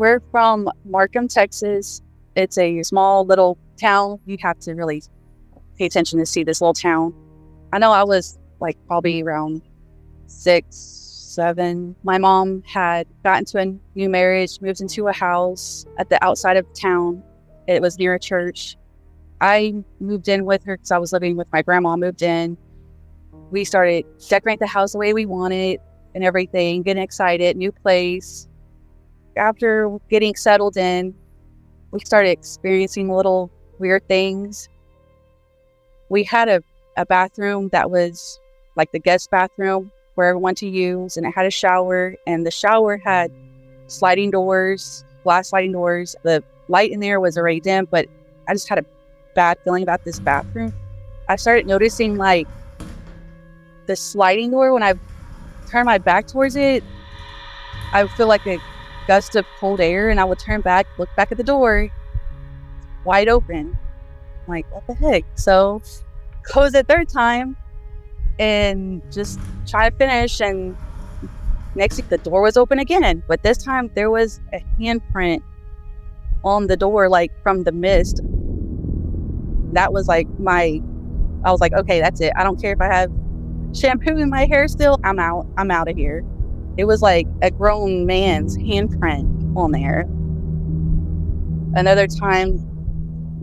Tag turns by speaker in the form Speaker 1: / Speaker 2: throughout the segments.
Speaker 1: We're from Markham, Texas. It's a small little town. You have to really pay attention to see this little town. I know I was like probably around 6, 7. My mom had gotten to a new marriage, moved into a house at the outside of town. It was near a church. I moved in with her because I was living with my grandma. Moved in. We started decorating the house the way we wanted and everything, getting excited, new place. After getting settled in, we started experiencing little weird things. We had a bathroom that was like the guest bathroom for everyone to use, and it had a shower, and the shower had sliding doors, glass sliding doors. The light in there was already dim, but I just had a bad feeling about this bathroom. I started noticing like the sliding door, when I turned my back towards it, I would feel like a gust of cold air, and I would turn back, look back at the door, wide open. I'm like, what the heck? So close it third time and just try to finish, and next thing the door was open again, but this time there was a handprint on the door, like from the mist. That was like I was like, okay, that's it. I don't care if I have shampoo in my hair still. I'm out of here. It was like a grown man's handprint on there. Another time,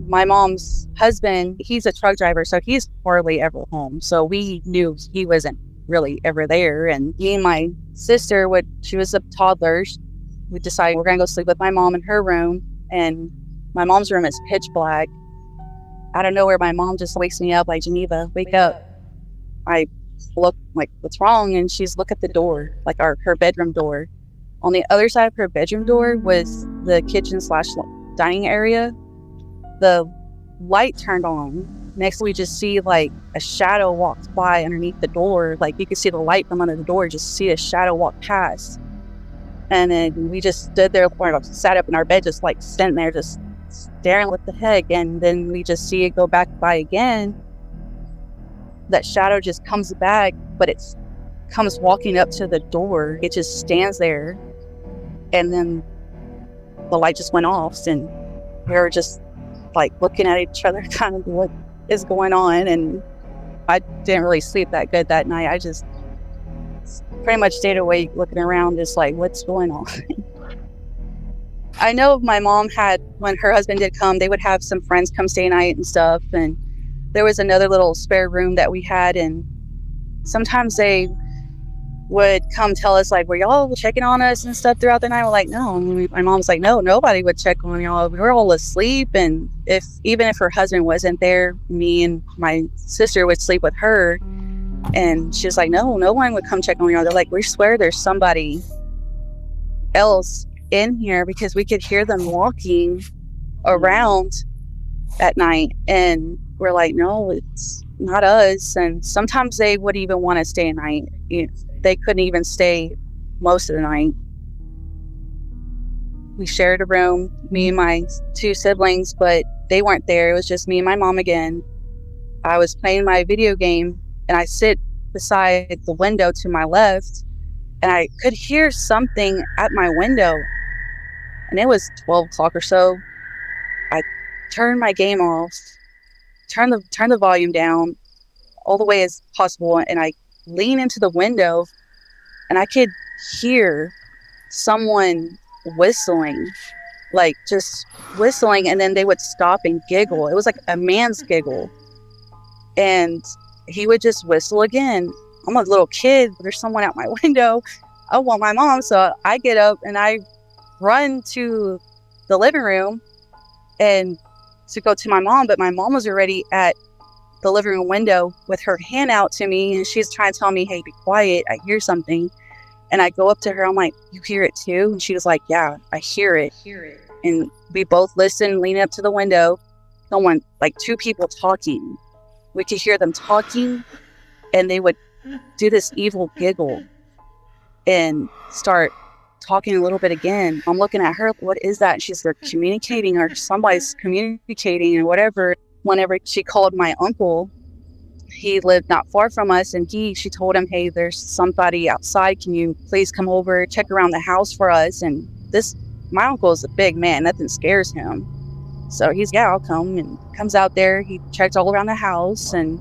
Speaker 1: my mom's husband, he's a truck driver, so he's hardly ever home. So we knew he wasn't really ever there. And me and my sister, she was a toddler, we decided we're going to go sleep with my mom in her room. And my mom's room is pitch black. Out of nowhere, my mom just wakes me up like, Geniva, wake up. I look like, what's wrong? And she's look at the door, like her bedroom door. On the other side of her bedroom door was the kitchen / dining area. The light turned on. Next, we just see like a shadow walks by underneath the door. Like you could see the light from under the door, just see a shadow walk past. And then we just stood there, sat up in our bed, just like sitting there, just staring, what the heck? And then we just see it go back by again. That shadow just comes back, but it comes walking up to the door. It just stands there. And then the light just went off, and we were just like looking at each other, kind of what is going on. And I didn't really sleep that good that night. I just pretty much stayed awake looking around, just like, what's going on? I know my mom had, when her husband did come, they would have some friends come stay night and stuff. And there was another little spare room that we had. And sometimes they would come tell us, like, were y'all checking on us and stuff throughout the night? We're like, no. And my mom's like, no, nobody would check on y'all. We were all asleep. And even if her husband wasn't there, me and my sister would sleep with her. And she was like, no one would come check on y'all. They're like, we swear there's somebody else in here, because we could hear them walking around at night. And we're like, no, it's not us. And sometimes they would even want to stay at night. They couldn't even stay most of the night. We shared a room, me and my 2 siblings, but they weren't there. It was just me and my mom again. I was playing my video game, and I sit beside the window to my left, and I could hear something at my window. And it was 12 o'clock or so. I turned my game off, turned the volume down all the way as possible, and I lean into the window, and I could hear someone whistling, like just whistling, and then they would stop and giggle. It was like a man's giggle, and he would just whistle again. I'm a little kid, there's someone out my window. I want my mom, so I get up and I run to the living room and to go to my mom, but my mom was already at the living room window with her hand out to me, and she's trying to tell me, hey, be quiet, I hear something. And I go up to her, I'm like, you hear it too? And she was like, yeah, I hear it. And we both listen, leaning up to the window. Someone, like 2 people talking. We could hear them talking, and they would do this evil giggle and start talking a little bit again. I'm looking at her, what is that? And she's like, communicating, or somebody's communicating and whatever. Whenever she called my uncle, he lived not far from us, and she told him, hey, there's somebody outside. Can you please come over, check around the house for us? And this my uncle is a big man. Nothing scares him. So he's, yeah, I'll come, and comes out there. He checks all around the house, and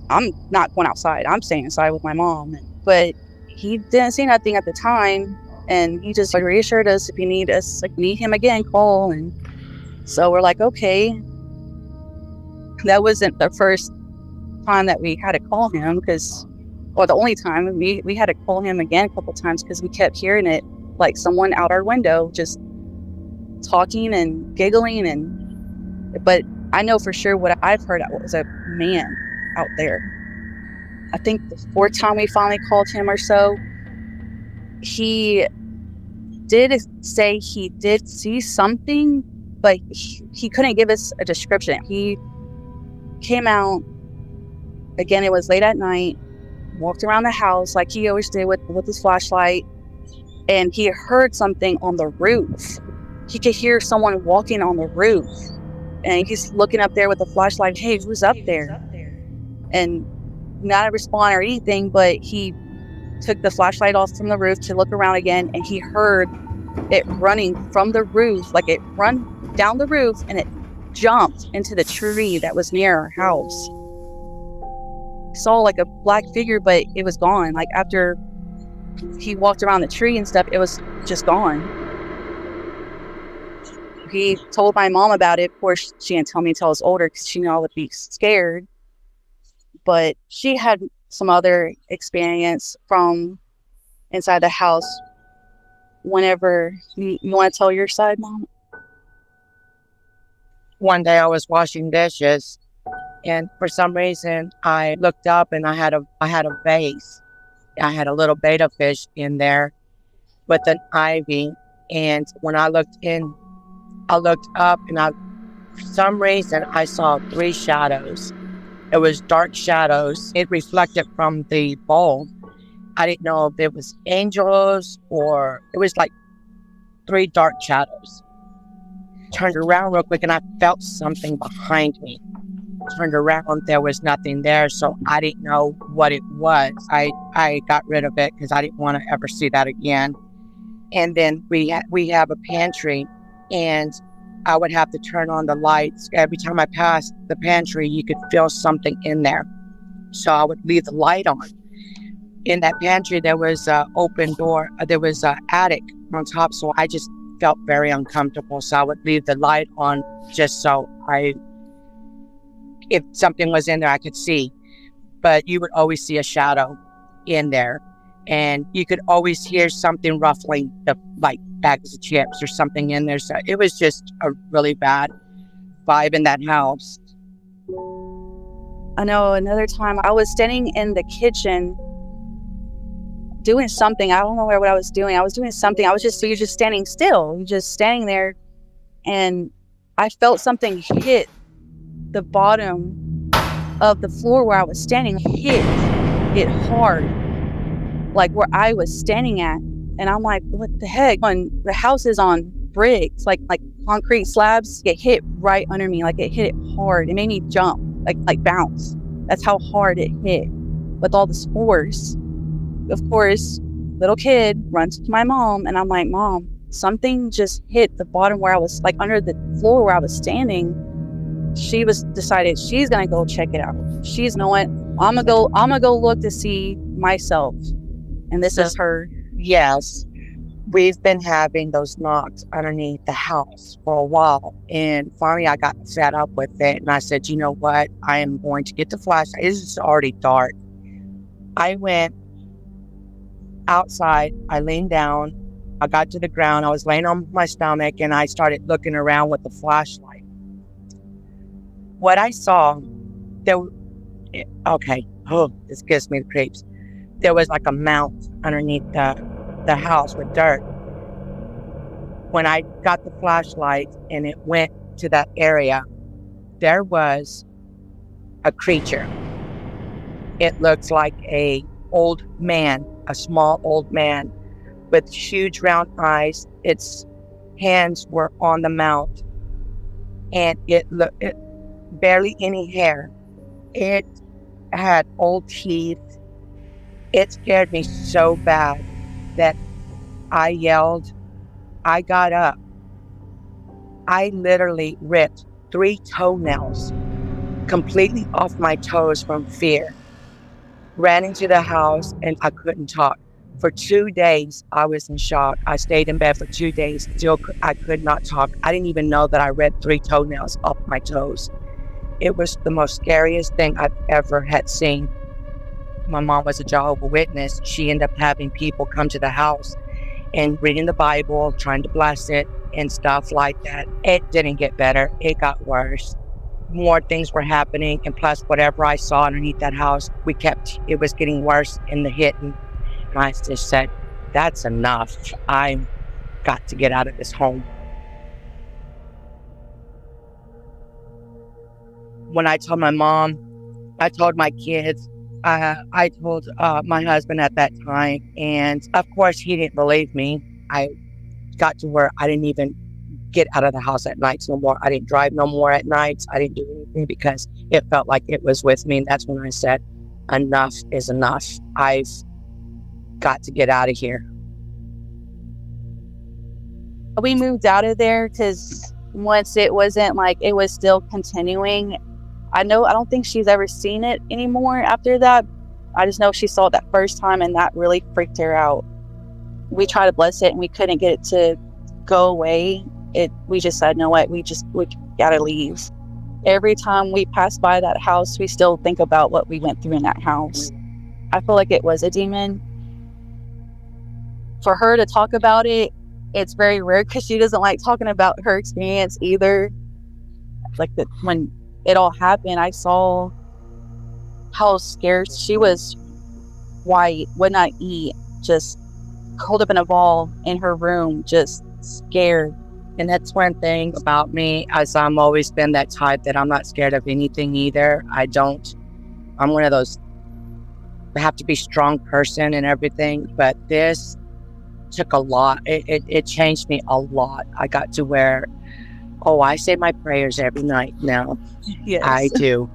Speaker 1: I'm not going outside. I'm staying inside with my mom. But he didn't say nothing at the time. And he just reassured us, if you need us, need him again, call. And so we're like, okay. That wasn't the first time that we had to call him, or the only time. We had to call him again a couple times because we kept hearing it, like someone out our window just talking and giggling. But I know for sure what I've heard was a man out there. I think the fourth time we finally called him or so, he did say he did see something, but he couldn't give us a description. He came out, again, it was late at night, walked around the house like he always did with his flashlight, and he heard something on the roof. He could hear someone walking on the roof, and he's looking up there with the flashlight, hey, who's up there? And not a response or anything, but he took the flashlight off from the roof to look around again, and he heard it running from the roof, like it run down the roof, and it jumped into the tree that was near our house. Saw like a black figure, but it was gone. Like after he walked around the tree and stuff, it was just gone. He told my mom about it. Of course, she didn't tell me until I was older because she knew I would be scared. But she had some other experience from inside the house. Whenever you want to tell your side, Mom?
Speaker 2: One day I was washing dishes, and for some reason I looked up and I had a vase. I had a little betta fish in there with an ivy. And when I looked up, and for some reason I saw 3 shadows. It was dark shadows. It reflected from the bowl. I didn't know if it was angels or it was like 3 dark shadows. Turned around real quick and I felt something behind me. Turned around, there was nothing there, so I didn't know what it was. I got rid of it because I didn't want to ever see that again. And then we have a pantry, and I would have to turn on the lights. Every time I passed the pantry, you could feel something in there. So I would leave the light on. In that pantry, there was an open door. There was an attic on top, so I just felt very uncomfortable. So I would leave the light on just so if something was in there, I could see. But you would always see a shadow in there. And you could always hear something ruffling, like bags of chips or something in there. So it was just a really bad vibe in that house.
Speaker 1: I know another time I was standing in the kitchen doing something. I don't know what I was doing. I was doing something. You're just standing still. You're just standing there. And I felt something hit the bottom of the floor where I was standing. Hit it hard, like where I was standing at. And I'm like, what the heck? When the house is on bricks, like concrete slabs, it hit right under me. Like it hit it hard. It made me jump, like bounce. That's how hard it hit with all the force. Of course, little kid runs to my mom, and I'm like, Mom, something just hit the bottom where I was, like under the floor where I was standing. She decided she's gonna go check it out. She's knowing I'm gonna go look to see myself. And this is her.
Speaker 2: Yes, we've been having those knocks underneath the house for a while, and finally I got fed up with it, and I said, you know what, I am going to get the flashlight. It's already dark. I went outside, I leaned down, I got to the ground, I was laying on my stomach, and I started looking around with the flashlight. What I saw, this gives me the creeps. There was like a mount underneath the house with dirt. When I got the flashlight and it went to that area, there was a creature. It looks like a small old man with huge round eyes. Its hands were on the mount, and it barely any hair. It had old teeth. It scared me so bad that I yelled I got up. I literally ripped 3 toenails completely off my toes from fear. Ran into the house and I couldn't talk. For 2 days, I was in shock. I stayed in bed for 2 days. I could not talk. I didn't even know that I ripped 3 toenails off my toes. It was the most scariest thing I've ever had seen. My mom was a Jehovah's Witness. She ended up having people come to the house and reading the Bible, trying to bless it and stuff like that. It didn't get better. It got worse. More things were happening, and plus whatever I saw underneath that house, it was getting worse in the hitting. And I just said, that's enough. I've got to get out of this home. When I told my mom, I told my kids, I told my husband at that time, and of course he didn't believe me. I got to where I didn't even get out of the house at nights no more. I didn't drive no more at nights. I didn't do anything because it felt like it was with me. And that's when I said, enough is enough. I've got to get out of here.
Speaker 1: We moved out of there because once it wasn't like, it was still continuing. I don't think she's ever seen it anymore after that. I just know she saw it that first time and that really freaked her out. We tried to bless it and we couldn't get it to go away. We just said, no, what, we gotta leave. Every time we pass by that house, we still think about what we went through in that house. I feel like it was a demon. For her to talk about it, it's very rare because she doesn't like talking about her experience either. Like when it all happened, I saw how scared she was. White, would not eat, just curled up in a ball in her room, just scared.
Speaker 2: And that's one thing about me, as I'm always been that type that I'm not scared of anything either. I'm one of those, I have to be strong person and everything, but this took a lot. It changed me a lot. I got to where, I say my prayers every night now.
Speaker 1: Yes.
Speaker 2: I do.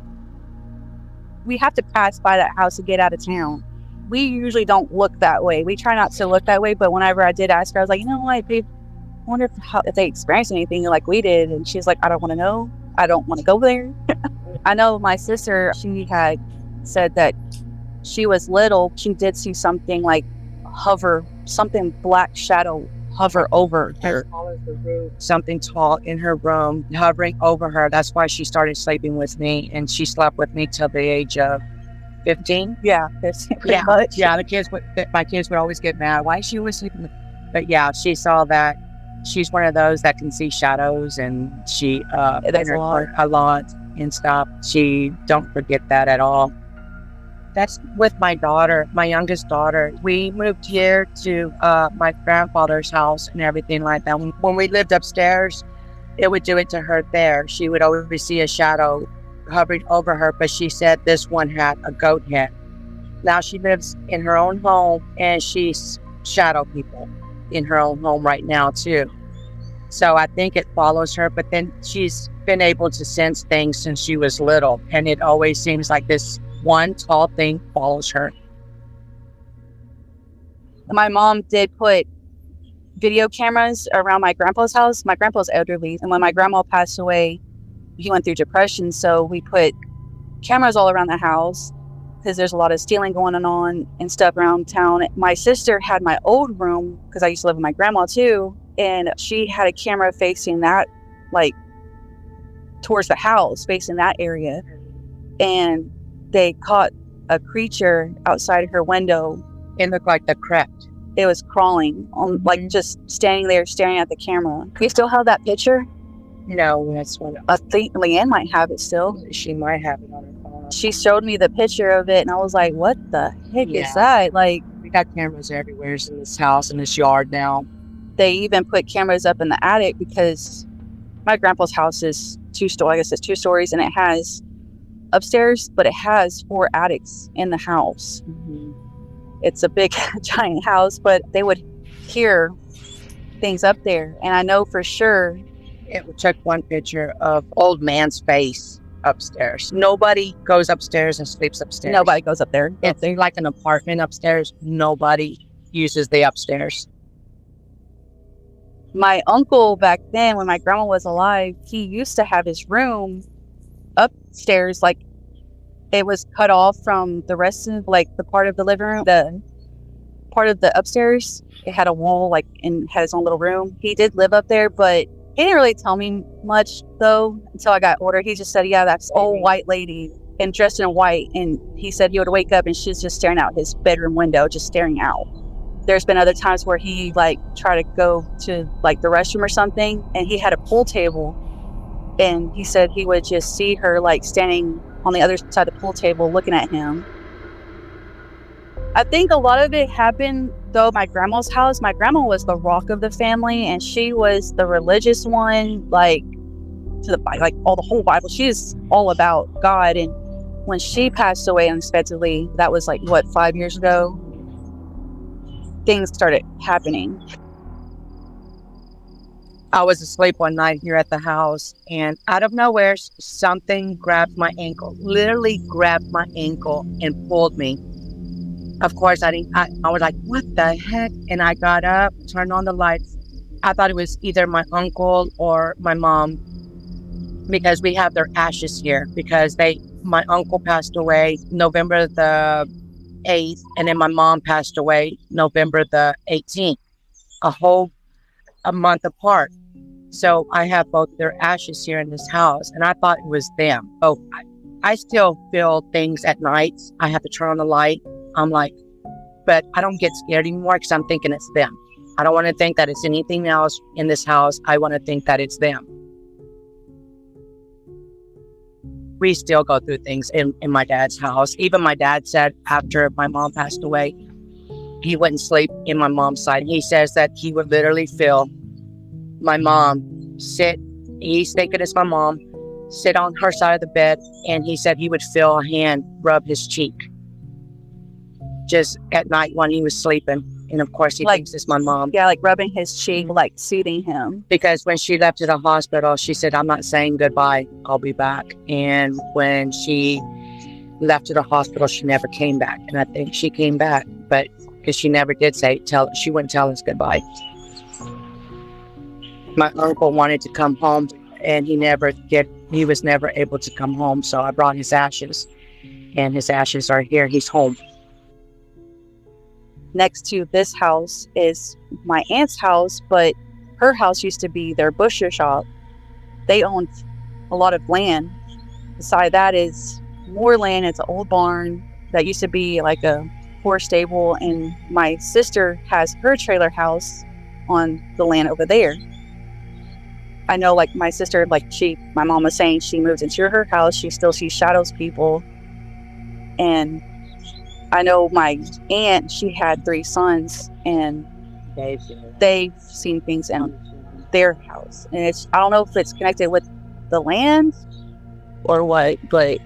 Speaker 1: We have to pass by that house to get out of town. We usually don't look that way. We try not to look that way, but whenever I did ask her, I was like, you know what, babe, I wonder if they experienced anything like we did. And she's like, I don't want to know. I don't want to go there. I know my sister, she had said that she was little. She did see something like something black shadow hover over her.
Speaker 2: As tall as the roof. Something tall in her room, hovering over her. That's why she started sleeping with me. And she slept with me till the age of 15.
Speaker 1: Yeah, pretty much.
Speaker 2: Yeah, my kids would always get mad. Why is she always sleeping with? But yeah, she saw that. She's one of those that can see shadows, and she
Speaker 1: that's
Speaker 2: a lot and stuff. She don't forget that at all. That's with my daughter, my youngest daughter. We moved here to my grandfather's house and everything like that. When we lived upstairs, it would do it to her there. She would always see a shadow hovering over her, but she said this one had a goat head. Now she lives in her own home, and she's shadow people in her own home right now too. So I think it follows her, but then she's been able to sense things since she was little, and it always seems like this one tall thing follows her.
Speaker 1: My mom did put video cameras around my grandpa's house. My grandpa's elderly, and when my grandma passed away, he went through depression, so we put cameras all around the house because there's a lot of stealing going on and stuff around town. My sister had my old room because I used to live with my grandma too, and she had a camera facing that, like towards the house, facing that area, and they caught a creature outside her window.
Speaker 2: It looked like the crept.
Speaker 1: It was crawling on, like just standing there staring at the camera. You still have that picture?
Speaker 2: No, that's what
Speaker 1: I think Leanne might have it still.
Speaker 2: She might have it on her phone.
Speaker 1: She showed me the picture of it, and I was like, what the heck is that? Like,
Speaker 2: we got cameras everywhere in this house, in this yard now.
Speaker 1: They even put cameras up in the attic because my grandpa's house is I guess it's 2 stories, and it has upstairs, but it has 4 attics in the house.
Speaker 2: Mm-hmm.
Speaker 1: It's a big giant house, but they would hear things up there, and I know for sure
Speaker 2: it took one picture of old man's face upstairs. Nobody goes upstairs and sleeps upstairs.
Speaker 1: Nobody goes up there.
Speaker 2: It's like an apartment upstairs. Nobody uses the upstairs.
Speaker 1: My uncle back then, when my grandma was alive, he used to have his room upstairs, like it was cut off from the rest of like the part of the living room, the part of the upstairs. It had a wall, like, and had his own little room. He did live up there, but he didn't really tell me much though until I got older. He just said, yeah, that's old white lady and dressed in white. And he said he would wake up and she's just staring out his bedroom window, just staring out. There's been other times where he like tried to go to like the restroom or something, and he had a pool table, and he said he would just see her like standing on the other side of the pool table looking at him. I think a lot of it happened though at my grandma's house. My grandma was the rock of the family, and she was the religious one, like to the like all the whole Bible. She's all about God. And when she passed away unexpectedly, that was like what, 5 years ago, things started happening.
Speaker 2: I was asleep one night here at the house, and out of nowhere, something grabbed my ankle, literally grabbed my ankle and pulled me. Of course, I was like, what the heck? And I got up, turned on the lights. I thought it was either my uncle or my mom, because we have their ashes here, because my uncle passed away November the 8th, and then my mom passed away November the 18th, a month apart. So I have both their ashes here in this house, and I thought it was them. Oh, I still feel things at night. I have to turn on the light. I'm like, but I don't get scared anymore because I'm thinking it's them. I don't want to think that it's anything else in this house. I want to think that it's them. We still go through things in my dad's house. Even my dad said after my mom passed away, he wouldn't sleep in my mom's side. He says that he would literally feel my mom sit, he's thinking it's my mom, sit on her side of the bed, and he said he would feel a hand rub his cheek just at night when he was sleeping. And of course he thinks it's my mom.
Speaker 1: Yeah, like rubbing his cheek, like soothing him.
Speaker 2: Because when she left to the hospital, she said, I'm not saying goodbye, I'll be back. And when she left to the hospital, she never came back. And I think she came back, but because she never did she wouldn't tell us goodbye. My uncle wanted to come home, and he was never able to come home. So I brought his ashes, and his ashes are here. He's home.
Speaker 1: Next to this house is my aunt's house, but her house used to be their butcher shop. They owned a lot of land. Beside that is more land. It's an old barn that used to be like a horse stable, and my sister has her trailer house on the land over there. I know, like my sister, my mom was saying, she moved into her house, she still sees shadows, people. And I know my aunt, she had 3 sons, and they've seen things in their house. And I don't know if it's connected with the land or what, but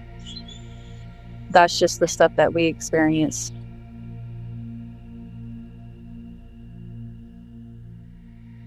Speaker 1: that's just the stuff that we experienced.